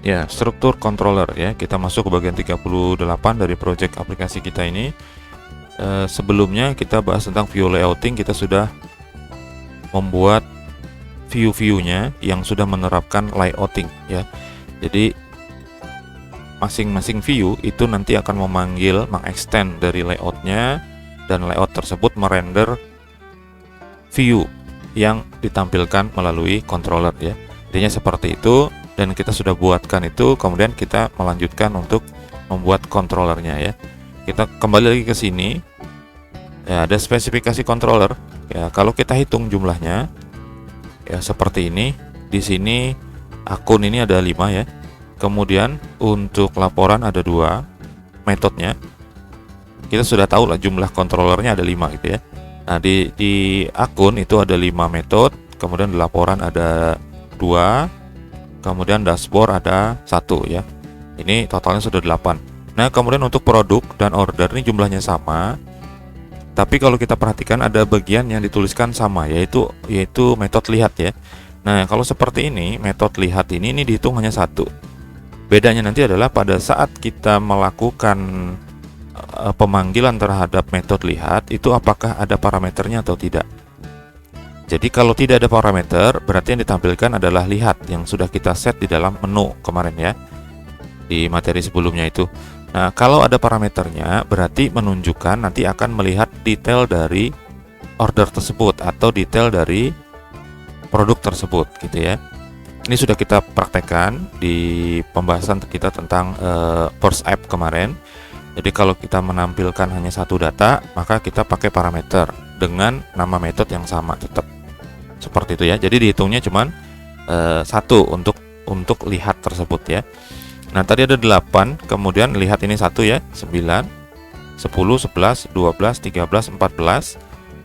Ya, struktur controller ya. Kita masuk ke bagian 38 dari project aplikasi kita ini. Sebelumnya kita bahas tentang view layouting, kita sudah membuat view-viewnya yang sudah menerapkan layouting ya. Jadi masing-masing view itu nanti akan memanggil, mengextend dari layoutnya, dan layout tersebut merender view yang ditampilkan melalui controller ya. Intinya seperti itu, dan kita sudah buatkan itu, kemudian kita melanjutkan untuk membuat controllernya ya. Kita kembali lagi ke sini. Ya, ada spesifikasi controller. Ya, kalau kita hitung jumlahnya ya seperti ini. Di sini akun ini ada 5 ya. Kemudian untuk laporan ada 2 metodenya. Kita sudah tahu lah jumlah controllernya ada 5 gitu ya. Nah, di akun itu ada 5 metode, kemudian di laporan ada 2, kemudian dashboard ada 1 ya. Ini totalnya sudah 8. Nah, kemudian untuk produk dan order ini jumlahnya sama. Tapi kalau kita perhatikan ada bagian yang dituliskan sama, yaitu metode lihat ya. Nah, kalau seperti ini, metode lihat ini dihitung hanya 1. Bedanya nanti adalah pada saat kita melakukan pemanggilan terhadap metode lihat, itu apakah ada parameternya atau tidak. Jadi kalau tidak ada parameter, berarti yang ditampilkan adalah lihat yang sudah kita set di dalam menu kemarin ya, di materi sebelumnya itu. Nah, kalau ada parameternya, berarti menunjukkan nanti akan melihat detail dari order tersebut atau detail dari produk tersebut gitu ya. Ini sudah kita praktekkan di pembahasan kita tentang First App kemarin. Jadi kalau kita menampilkan hanya satu data, maka kita pakai parameter dengan nama metode yang sama tetap. Seperti itu ya. Jadi dihitungnya cuman 1 untuk lihat tersebut ya. Nah, tadi ada 8, kemudian lihat ini 1 ya, 9, 10, 11, 12, 13, 14,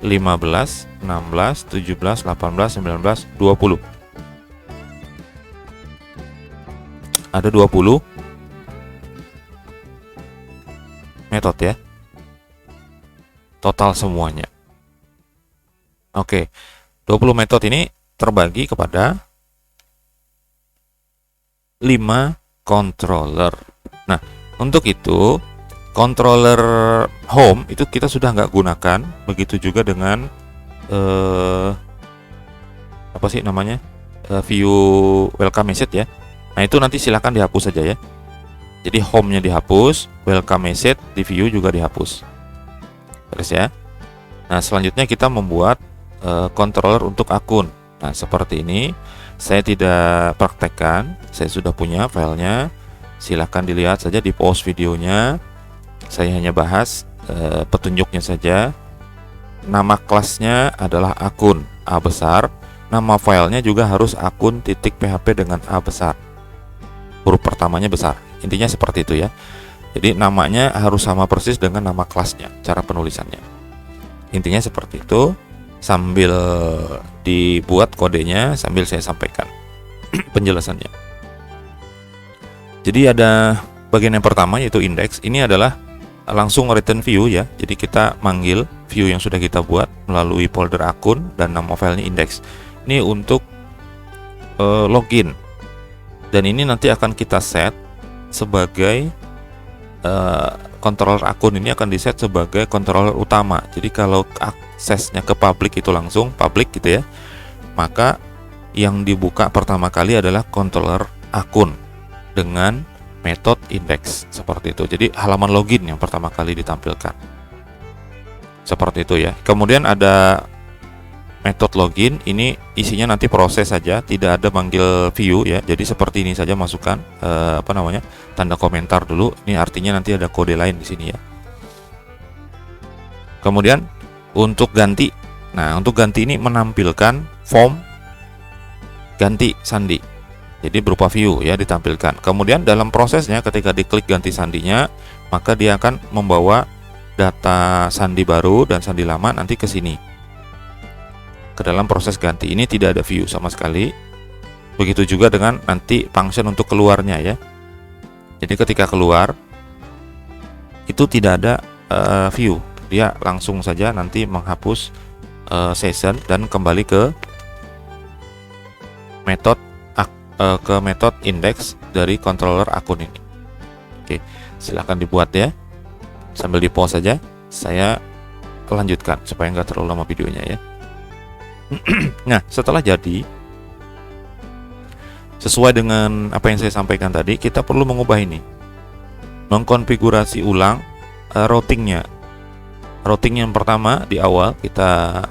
15, 16, 17, 18, 19, 20. Ada 20 metode ya. Total semuanya. Oke. 20 metode ini terbagi kepada 5 controller. Nah, untuk itu controller home itu kita sudah nggak gunakan. Begitu juga dengan apa sih namanya, view welcome message ya. Nah, itu nanti silahkan dihapus saja ya. Jadi home-nya dihapus, welcome message di view juga dihapus. Terus ya. Nah, selanjutnya kita membuat controller untuk akun. Nah, seperti ini. Saya tidak praktekkan, saya sudah punya filenya. Silahkan dilihat saja di pause videonya. Saya hanya bahas petunjuknya saja. Nama kelasnya adalah akun A besar. Nama filenya juga harus akun .php dengan A besar. Huruf pertamanya besar. Intinya seperti itu ya. Jadi namanya harus sama persis dengan nama kelasnya, cara penulisannya. Intinya seperti itu. Sambil dibuat kodenya, sambil saya sampaikan penjelasannya. Jadi ada bagian yang pertama yaitu index. Ini adalah langsung return view ya. Jadi kita manggil view yang sudah kita buat melalui folder akun dan nama filenya index. Ini untuk login. Dan ini nanti akan kita set sebagai controller akun ini akan diset sebagai controller utama. Jadi kalau aksesnya ke public itu langsung public gitu ya, maka yang dibuka pertama kali adalah controller akun dengan metode index seperti itu. Jadi halaman login yang pertama kali ditampilkan seperti itu ya. Kemudian ada metode login, ini isinya nanti proses saja, tidak ada manggil view ya. Jadi seperti ini saja, masukkan tanda komentar dulu. Ini artinya nanti ada kode lain di sini ya. Kemudian untuk ganti, nah untuk ganti ini menampilkan form ganti sandi. Jadi berupa view ya ditampilkan. Kemudian dalam prosesnya ketika diklik ganti sandinya, maka dia akan membawa data sandi baru dan sandi lama nanti ke sini. Ke dalam proses ganti ini tidak ada view sama sekali. Begitu juga dengan nanti function untuk keluarnya ya. Jadi ketika keluar itu tidak ada view, dia langsung saja nanti menghapus session dan kembali ke metode ke metode index dari controller akun ini. Oke, silahkan dibuat ya. Sambil di pause saja, saya lanjutkan supaya nggak terlalu lama videonya ya. Nah, setelah jadi, sesuai dengan apa yang saya sampaikan tadi, kita perlu mengubah ini, mengkonfigurasi ulang routingnya. Routing yang pertama di awal kita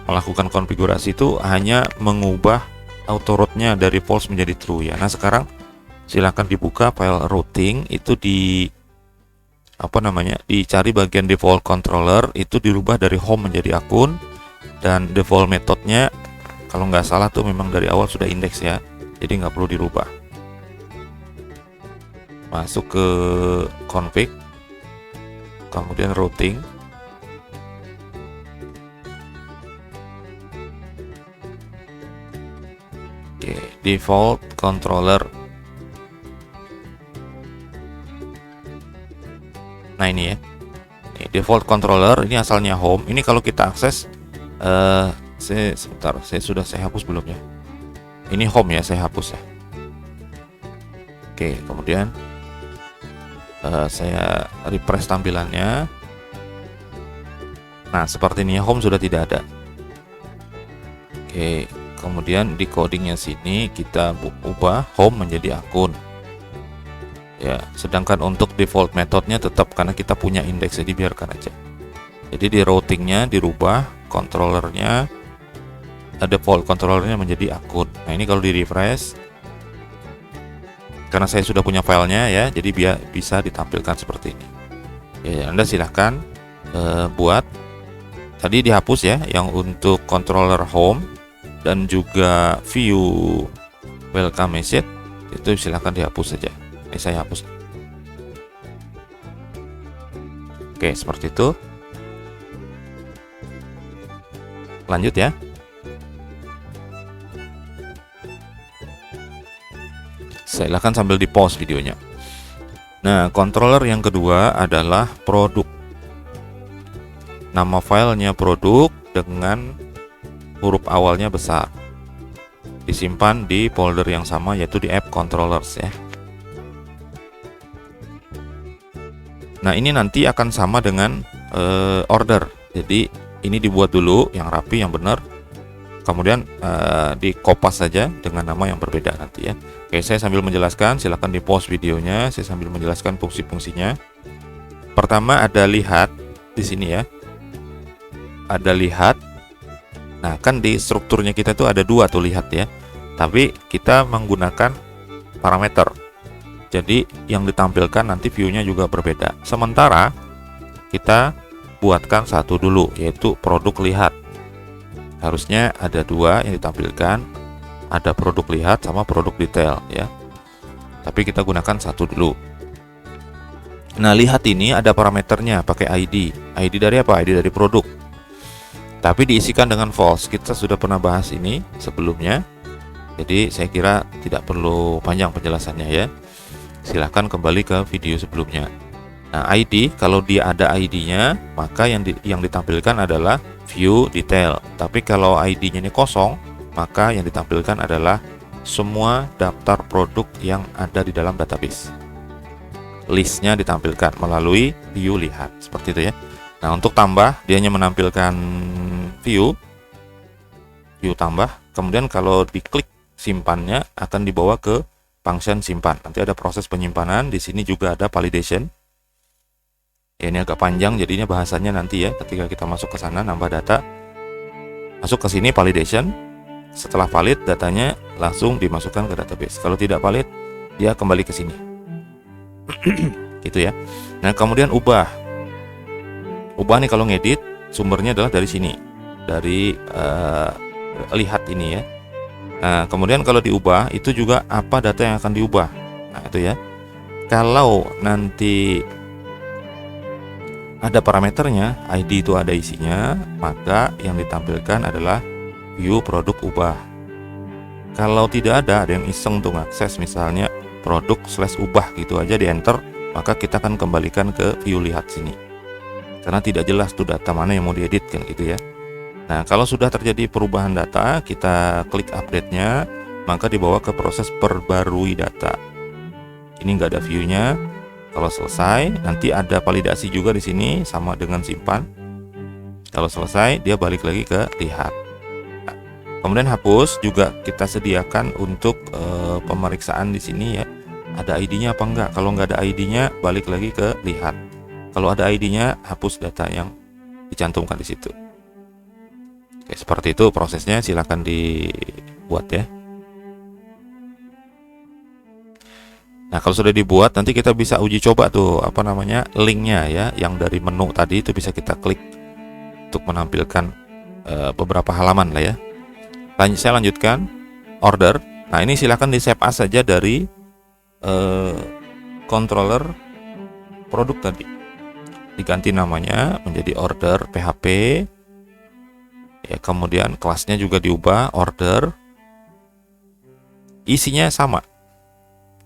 melakukan konfigurasi itu hanya mengubah auto route-nya dari false menjadi true ya. Nah, sekarang silahkan dibuka file routing itu di dicari bagian default controller, itu dirubah dari home menjadi akun, dan default metodenya kalau nggak salah tuh memang dari awal sudah indeks ya, jadi nggak perlu dirubah. Masuk ke config, kemudian routing, oke, default controller. Nah ini ya, ini default controller, ini asalnya home. Ini kalau kita akses, sebentar, saya hapus belum ya? Ini home ya, saya hapus ya. Oke, kemudian saya refresh tampilannya. Nah seperti ini ya, home sudah tidak ada. Oke, kemudian di codingnya sini kita ubah home menjadi akun. Ya, sedangkan untuk default metodenya tetap karena kita punya indeks, jadi biarkan aja. Jadi di routingnya dirubah, controllernya default controllernya menjadi akun. Nah ini kalau di refresh, karena saya sudah punya filenya ya, jadi bisa ditampilkan seperti ini. Ya, Anda silahkan buat. Tadi dihapus ya, yang untuk controller home dan juga view welcome message itu silahkan dihapus saja. Ini saya hapus. Oke, seperti itu. Lanjut ya. Silahkan sambil di pause videonya. Nah, controller yang kedua adalah produk. Nama filenya produk dengan huruf awalnya besar. Disimpan di folder yang sama, yaitu di app controllers ya. Nah ini nanti akan sama dengan order. Jadi ini dibuat dulu yang rapi, yang benar. Kemudian dikopas saja dengan nama yang berbeda nanti ya. Oke, saya sambil menjelaskan, silahkan di pause videonya. Saya sambil menjelaskan fungsi-fungsinya. Pertama ada lihat di sini ya. Ada lihat. Nah kan di strukturnya kita tuh ada dua tuh lihat ya. Tapi kita menggunakan parameter. Jadi yang ditampilkan nanti view-nya juga berbeda. Sementara kita buatkan satu dulu, yaitu produk lihat. Harusnya ada dua yang ditampilkan, ada produk lihat sama produk detail ya. Tapi kita gunakan satu dulu. Nah lihat ini ada parameternya pakai ID. ID dari apa? ID dari produk. Tapi diisikan dengan false. Kita sudah pernah bahas ini sebelumnya. Jadi saya kira tidak perlu panjang penjelasannya ya. Silahkan kembali ke video sebelumnya. Nah ID, kalau dia ada ID-nya, maka yang ditampilkan adalah view detail. Tapi kalau ID-nya ini kosong, maka yang ditampilkan adalah semua daftar produk yang ada di dalam database. Listnya ditampilkan melalui view lihat, seperti itu ya. Nah untuk tambah, dia hanya menampilkan view tambah. Kemudian kalau diklik simpannya akan dibawa ke function simpan. Nanti ada proses penyimpanan. Di sini juga ada validation. Ya, ini agak panjang jadinya bahasanya nanti ya. Ketika kita masuk ke sana nambah data, masuk ke sini validation. Setelah valid, datanya langsung dimasukkan ke database. Kalau tidak valid, dia kembali ke sini. Gitu ya. Nah kemudian ubah. Ubah nih kalau ngedit, sumbernya adalah dari sini, dari lihat ini ya. Nah kemudian kalau diubah itu juga apa data yang akan diubah. Nah itu ya. Kalau nanti ada parameternya, ID itu ada isinya, maka yang ditampilkan adalah view produk ubah. Kalau tidak ada yang iseng tuh ngakses misalnya produk /ubah gitu aja di enter, maka kita akan kembalikan ke view lihat sini. Karena tidak jelas tuh data mana yang mau diedit kan gitu ya. Nah kalau sudah terjadi perubahan data, kita klik update-nya. maka dibawa ke proses perbarui data. Ini nggak ada view-nya. Kalau selesai, nanti ada validasi juga di sini sama dengan simpan. Kalau selesai, dia balik lagi ke lihat. Nah, kemudian hapus juga kita sediakan untuk pemeriksaan di sini ya. Ada ID-nya apa enggak? Kalau nggak ada ID-nya, balik lagi ke lihat. Kalau ada ID-nya, hapus data yang dicantumkan di situ. Oke, seperti itu prosesnya. Silakan dibuat ya. Nah, kalau sudah dibuat, nanti kita bisa uji coba tuh linknya ya, yang dari menu tadi itu bisa kita klik untuk menampilkan beberapa halaman lah ya. Saya lanjutkan order. Nah, ini silahkan di save as saja dari controller produk tadi. Diganti namanya menjadi order PHP. Ya, kemudian kelasnya juga diubah order. Isinya sama.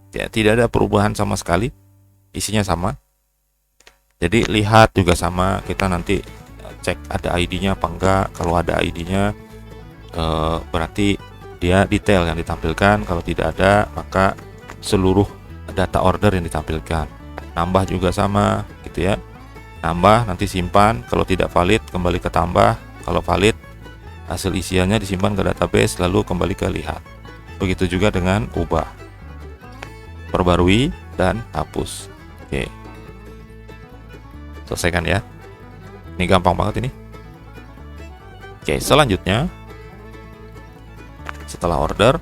Ya, tidak ada perubahan sama sekali, isinya sama. Jadi lihat juga sama, kita nanti cek ada ID-nya apa enggak. Kalau ada ID-nya berarti dia detail yang ditampilkan. Kalau tidak ada, maka seluruh data order yang ditampilkan. Nambah juga sama gitu ya, nambah, nanti simpan. Kalau tidak valid, kembali ke tambah. Kalau valid, hasil isiannya disimpan ke database, lalu kembali ke lihat. Begitu juga dengan ubah, perbarui, dan hapus. Oke, selesaikan ya. Ini gampang banget ini. Oke, selanjutnya setelah order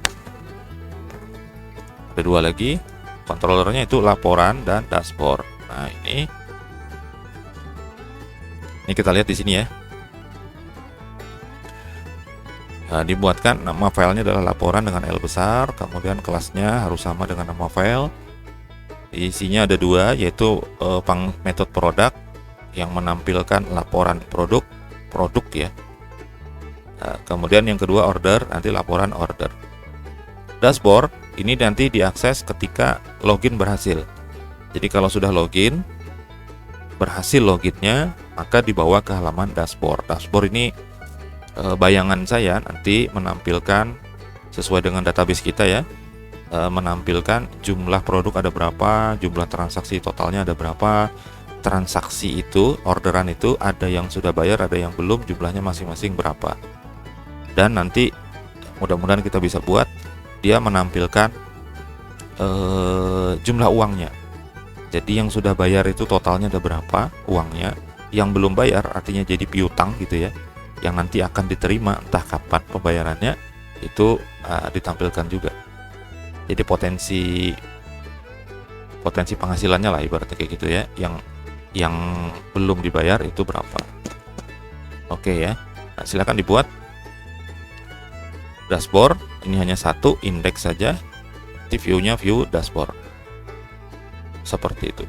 ada dua lagi controllernya, itu laporan dan dashboard. Nah, ini kita lihat di sini ya. Nah, dibuatkan nama filenya adalah laporan dengan L besar, kemudian kelasnya harus sama dengan nama file. Isinya ada dua, yaitu method product yang menampilkan laporan produk ya. Nah, kemudian yang kedua order, nanti laporan order. Dashboard ini nanti diakses ketika login berhasil. Jadi kalau sudah login, berhasil loginnya, maka dibawa ke halaman dashboard. Dashboard ini bayangan saya nanti menampilkan sesuai dengan database kita ya, menampilkan jumlah produk ada berapa, jumlah transaksi totalnya ada berapa, transaksi itu, orderan itu ada yang sudah bayar, ada yang belum, jumlahnya masing-masing berapa. Dan nanti mudah-mudahan kita bisa buat dia menampilkan jumlah uangnya. Jadi yang sudah bayar itu totalnya ada berapa uangnya, yang belum bayar artinya jadi piutang gitu ya, yang nanti akan diterima entah kapan pembayarannya, itu ditampilkan juga. Jadi potensi penghasilannya lah ibaratnya kayak gitu ya, yang belum dibayar itu berapa. Oke ya. Nah, silakan dibuat dashboard. Ini hanya satu indeks saja, view-nya view dashboard seperti itu.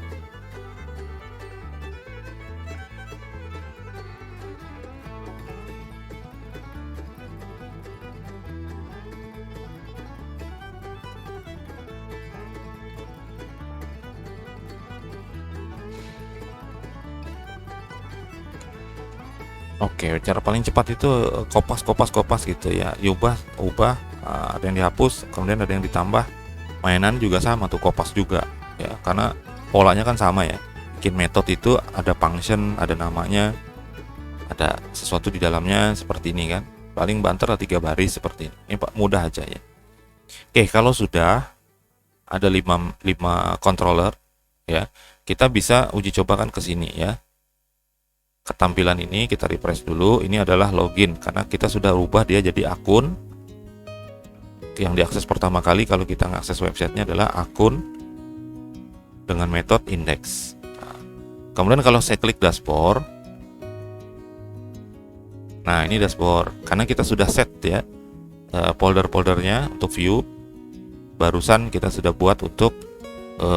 Oke, cara paling cepat itu kopas gitu ya, ubah, ada yang dihapus, kemudian ada yang ditambah. Mainan juga sama tuh, kopas juga ya, karena polanya kan sama ya. Bikin metode itu ada function, ada namanya, ada sesuatu di dalamnya seperti ini kan. Paling banter 3 baris seperti ini. Ini Pak, mudah aja ya. Oke, kalau sudah ada 5 controller ya, kita bisa uji cobakan ke sini ya. Ketampilan ini kita refresh dulu. Ini adalah login karena kita sudah ubah dia jadi akun. Yang diakses pertama kali kalau kita mengakses websitenya adalah akun dengan metode index. Nah, kemudian kalau saya klik dashboard, nah ini dashboard karena kita sudah set ya folder-foldernya untuk view. Barusan kita sudah buat untuk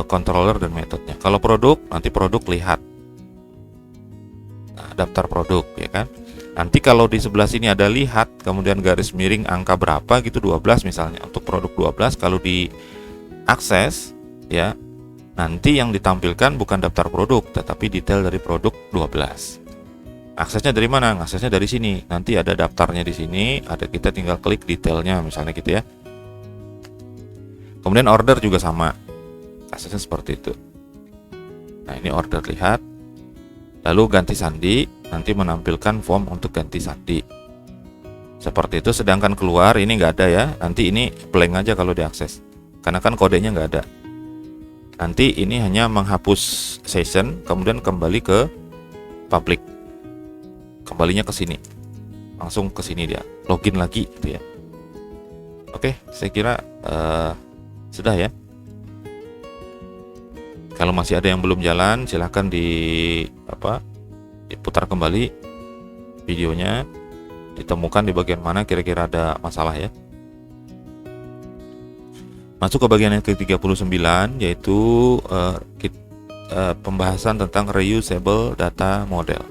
controller dan metodenya. Kalau produk, nanti produk lihat. Nah, daftar produk ya kan. Nanti kalau di sebelah sini ada lihat, kemudian garis miring angka berapa gitu, 12 misalnya. Untuk produk 12 kalau diakses ya, nanti yang ditampilkan bukan daftar produk tetapi detail dari produk 12. Aksesnya dari mana? Aksesnya dari sini. Nanti ada daftarnya di sini, ada, kita tinggal klik detailnya misalnya gitu ya. Kemudian order juga sama, kasusnya seperti itu. Nah, ini order, lihat. Lalu ganti sandi, nanti menampilkan form untuk ganti sandi. Seperti itu, sedangkan keluar ini nggak ada ya. Nanti ini blank aja kalau diakses, karena kan kodenya nggak ada. Nanti ini hanya menghapus session, kemudian kembali ke public. Kembalinya ke sini, langsung ke sini dia, login lagi gitu ya. Oke, saya kira sudah ya. Kalau masih ada yang belum jalan, silahkan diputar kembali videonya, ditemukan di bagian mana kira-kira ada masalah ya. Masuk ke bagian yang ke-39, yaitu pembahasan tentang reusable data model.